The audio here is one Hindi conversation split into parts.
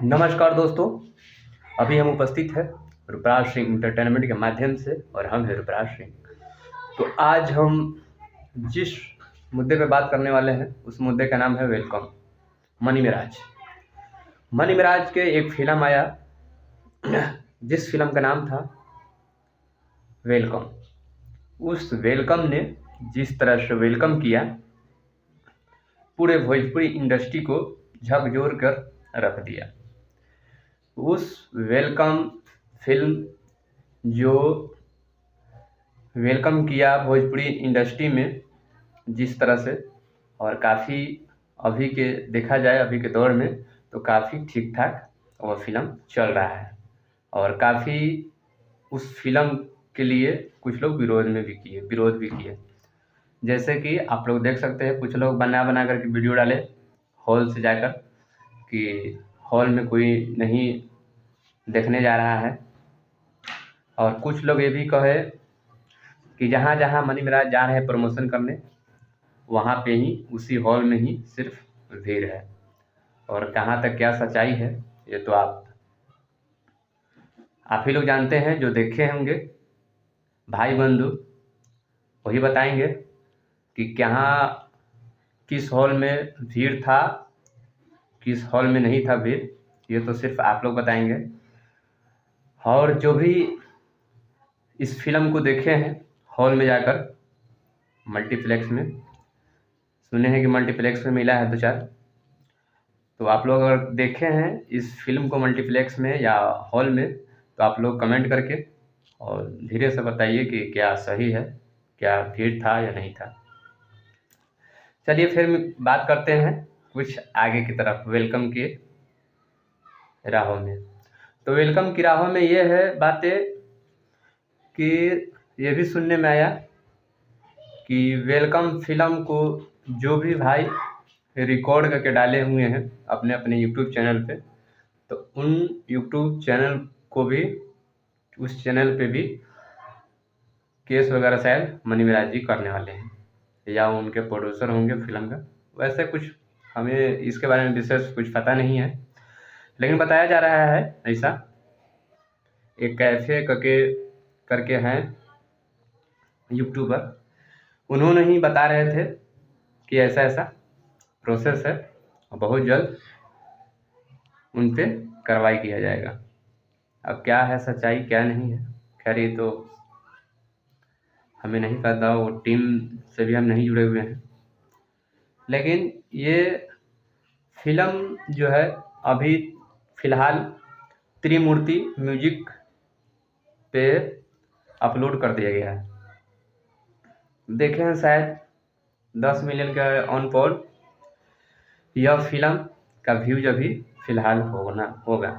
नमस्कार दोस्तों। अभी हम उपस्थित हैं रुपराज सिंह इंटरटेनमेंट के माध्यम से और हम हैं रुपराज सिंह। तो आज हम जिस मुद्दे पे बात करने वाले हैं उस मुद्दे का नाम है Welcome. Money Mirage. Money Mirage के एक फिल्म आया जिस फिल्म का नाम था वेलकम। उस वेलकम ने जिस तरह से वेलकम किया, पूरे भोजपुरी इंडस्ट्री को झकझोर कर रख दिया। उस वेलकम फिल्म जो वेलकम किया भोजपुरी इंडस्ट्री में जिस तरह से, और काफ़ी अभी के देखा जाए अभी के दौर में तो काफ़ी ठीक ठाक वो फिल्म चल रहा है। और काफ़ी उस फिल्म के लिए कुछ लोग विरोध भी किए। जैसे कि आप लोग देख सकते हैं, कुछ लोग बना बना करके वीडियो डाले हॉल से जाकर कि हॉल में कोई नहीं देखने जा रहा है, और कुछ लोग ये भी कहे कि जहाँ जहाँ मनी मिराज जा रहे हैं प्रमोशन करने, वहाँ पे ही उसी हॉल में ही सिर्फ भीड़ है। और कहाँ तक क्या सच्चाई है ये तो आप ही लोग जानते हैं, जो देखे होंगे भाई बंधु वही बताएंगे कि कहाँ किस हॉल में भीड़ था, किस हॉल में नहीं था भीड़, ये तो सिर्फ आप लोग बताएंगे। और जो भी इस फिल्म को देखे हैं हॉल में जाकर, मल्टीप्लेक्स में, सुने हैं कि मल्टीप्लेक्स में मिला है 2-4, तो आप लोग अगर देखे हैं इस फिल्म को मल्टीप्लेक्स में या हॉल में तो आप लोग कमेंट करके और धीरे से बताइए कि क्या सही है, क्या भीड़ था या नहीं था। चलिए फिर बात करते हैं कुछ आगे की तरफ वेलकम के राहों में। तो वेलकम की राहों में ये है बातें कि ये भी सुनने में आया कि वेलकम फिल्म को जो भी भाई रिकॉर्ड करके डाले हुए हैं अपने अपने यूट्यूब चैनल पे, तो उन यूट्यूब चैनल को भी, उस चैनल पे भी केस वगैरह शायद मनी मिराज जी करने वाले हैं या उनके प्रोड्यूसर होंगे फिल्म का। वैसे कुछ हमें इसके बारे में विशेष कुछ पता नहीं है, लेकिन बताया जा रहा है ऐसा। एक कैफे करके हैं यूट्यूबर, उन्होंने ही बता रहे थे कि ऐसा ऐसा प्रोसेस है और बहुत जल्द उन पे कार्रवाई किया जाएगा। अब क्या है सच्चाई क्या नहीं है, खैर ये तो हमें नहीं पता, वो टीम से भी हम नहीं जुड़े हुए हैं। लेकिन ये फिल्म जो है अभी फ़िलहाल त्रिमूर्ति म्यूजिक पे अपलोड कर दिया गया है। देखे हैं शायद 10 मिलियन का ऑन पॉड यह फिल्म का व्यूज अभी फ़िलहाल होगा,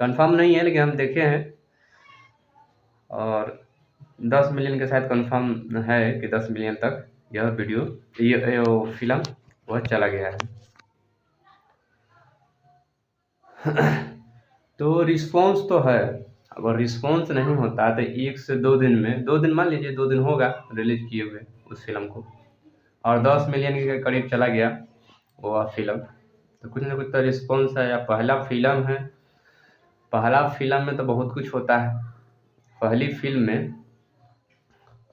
कंफर्म नहीं है लेकिन हम देखे हैं। और 10 मिलियन के शायद कंफर्म है कि 10 मिलियन तक यह वीडियो ये फिल्म वह चला गया है। तो रिस्पॉन्स तो है, अगर रिस्पॉन्स नहीं होता तो 1 से 2 दिन में, 2 दिन मान लीजिए, 2 दिन होगा रिलीज किए हुए उस फिल्म को, और 10 मिलियन के करीब चला गया वो फिल्म, तो कुछ ना कुछ तो रिस्पॉन्स है। या पहला फिल्म है, पहला फिल्म में तो बहुत कुछ होता है। पहली फिल्म में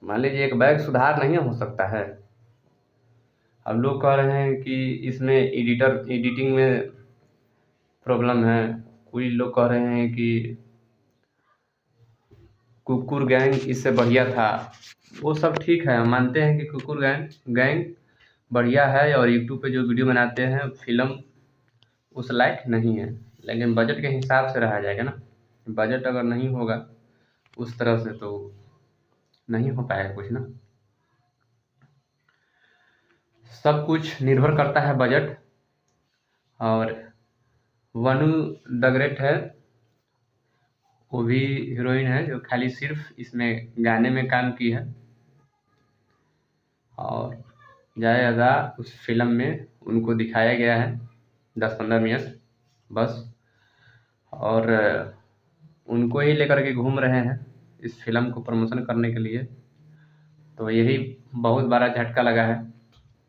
मान लीजिए एक बैग सुधार नहीं हो सकता है। अब लोग कह रहे हैं कि इसमें एडिटिंग में प्रॉब्लम है, कोई लोग कह रहे हैं कि कुकुर गैंग इससे बढ़िया था। वो सब ठीक है, हम मानते हैं कि कुकुर गैंग बढ़िया है और यूट्यूब पे जो वीडियो बनाते हैं फिल्म उस लायक नहीं है, लेकिन बजट के हिसाब से रहा जाएगा ना। बजट अगर नहीं होगा उस तरह से तो नहीं हो पाएगा कुछ ना। सब कुछ निर्भर करता है बजट। और वनु द ग्रेट है, वो भी हीरोइन है जो खाली सिर्फ इसमें गाने में काम की है, और ज़्यादा उस फिल्म में उनको दिखाया गया है 10-15 मिनट बस, और उनको ही लेकर के घूम रहे हैं इस फिल्म को प्रमोशन करने के लिए। तो यही बहुत बड़ा झटका लगा है,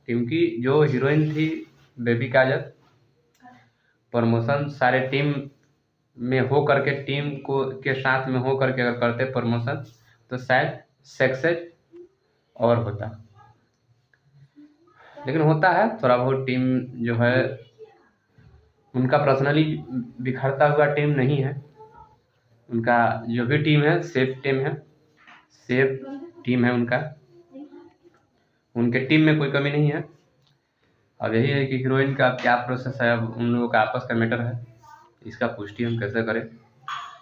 क्योंकि जो हीरोइन थी बेबी काजल, प्रमोशन सारे टीम में हो करके, टीम को के साथ में हो करके अगर करते प्रमोशन तो शायद सक्सेस और होता, लेकिन होता है थोड़ा बहुत। टीम जो है उनका पर्सनली बिखरता हुआ टीम नहीं है, उनका जो भी टीम है सेफ टीम है, सेफ टीम है उनका, उनके टीम में कोई कमी नहीं है। अब यही है कि हीरोइन का क्या प्रोसेस है, अब उन लोगों का आपस का मैटर है, इसका पुष्टि हम कैसे करें,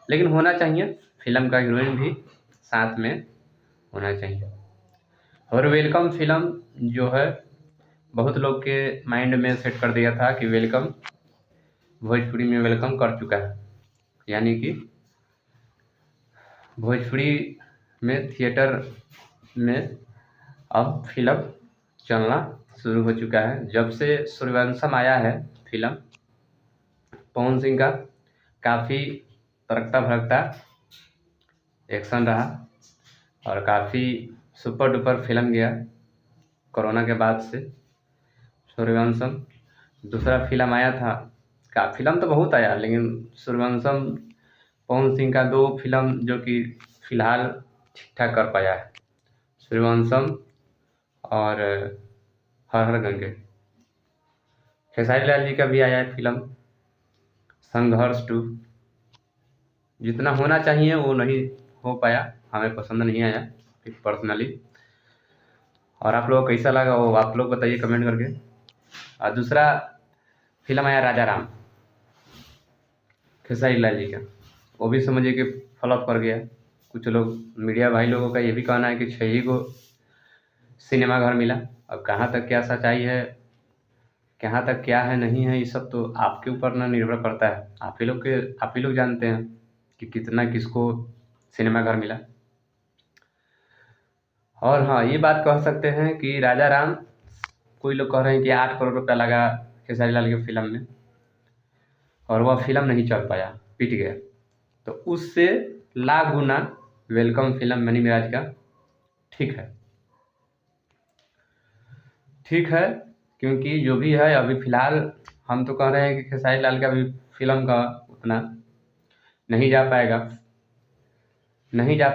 लेकिन होना चाहिए फिल्म का हीरोइन भी साथ में होना चाहिए। और वेलकम फिल्म जो है बहुत लोग के माइंड में सेट कर दिया था कि वेलकम भोजपुरी में वेलकम कर चुका है, यानी कि भोजपुरी में थिएटर में अब फिल्म चलना शुरू हो चुका है। जब से सूर्यवंशम आया है फिल्म पवन सिंह का, काफ़ी तड़कता भड़कता एक्शन रहा और काफ़ी सुपर डुपर फिल्म गया कोरोना के बाद से। सूर्यवंशम दूसरा फिल्म आया था, का फिल्म तो बहुत आया, लेकिन सूर्यवंशम पवन सिंह का 2 फिल्म जो कि फिलहाल ठीक ठाक कर पाया है, सूर्यवंशम और हर हर गंगे। खेसारी लाल जी का भी आया है फिल्म संघर्ष 2, जितना होना चाहिए वो नहीं हो पाया, हमें पसंद नहीं आया पर्सनली। और आप लोगों को कैसा लगा वो आप लोग बताइए कमेंट करके। और दूसरा फिल्म आया राजा राम खेसारी लाल जी का, वो भी समझिए कि फ्लॉप कर गया। कुछ लोग मीडिया भाई लोगों का ये भी कहना है कि 6 ही को सिनेमा घर मिला। अब कहाँ तक क्या सच्चाई है, कहाँ तक क्या है नहीं है, ये सब तो आपके ऊपर ना निर्भर करता है, आप ही लोग जानते हैं कि कितना किसको सिनेमा घर मिला। और हाँ, ये बात कह सकते हैं कि राजा राम कोई लोग कह रहे हैं कि 8 करोड़ रुपया लगा खेसारी लाल की फिल्म में और वह फिल्म नहीं चल पाया, पिट गया। तो उससे लाख गुना वेलकम फिल्म मनी मिराज का ठीक है, ठीक है, क्योंकि जो भी है अभी फ़िलहाल हम तो कह रहे हैं कि खेसारी लाल का भी फिल्म का उतना नहीं जा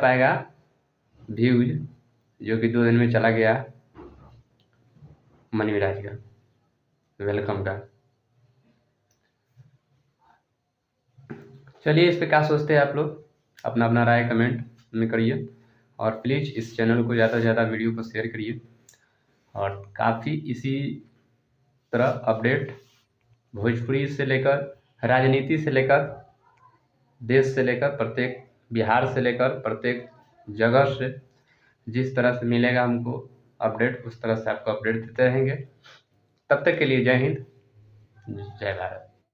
पाएगा व्यूज, जो कि 2 दिन में चला गया मनी मिराज का वेलकम का। चलिए, इस पे क्या सोचते हैं आप लोग, अपना अपना राय कमेंट में करिए और प्लीज़ इस चैनल को ज़्यादा से ज़्यादा वीडियो को शेयर करिए। और काफ़ी इसी तरह अपडेट भोजपुरी से लेकर राजनीति से लेकर देश से लेकर प्रत्येक बिहार से लेकर प्रत्येक जगह से जिस तरह से मिलेगा हमको अपडेट, उस तरह से आपको अपडेट देते रहेंगे। तब तक के लिए जय हिंद, जय भारत।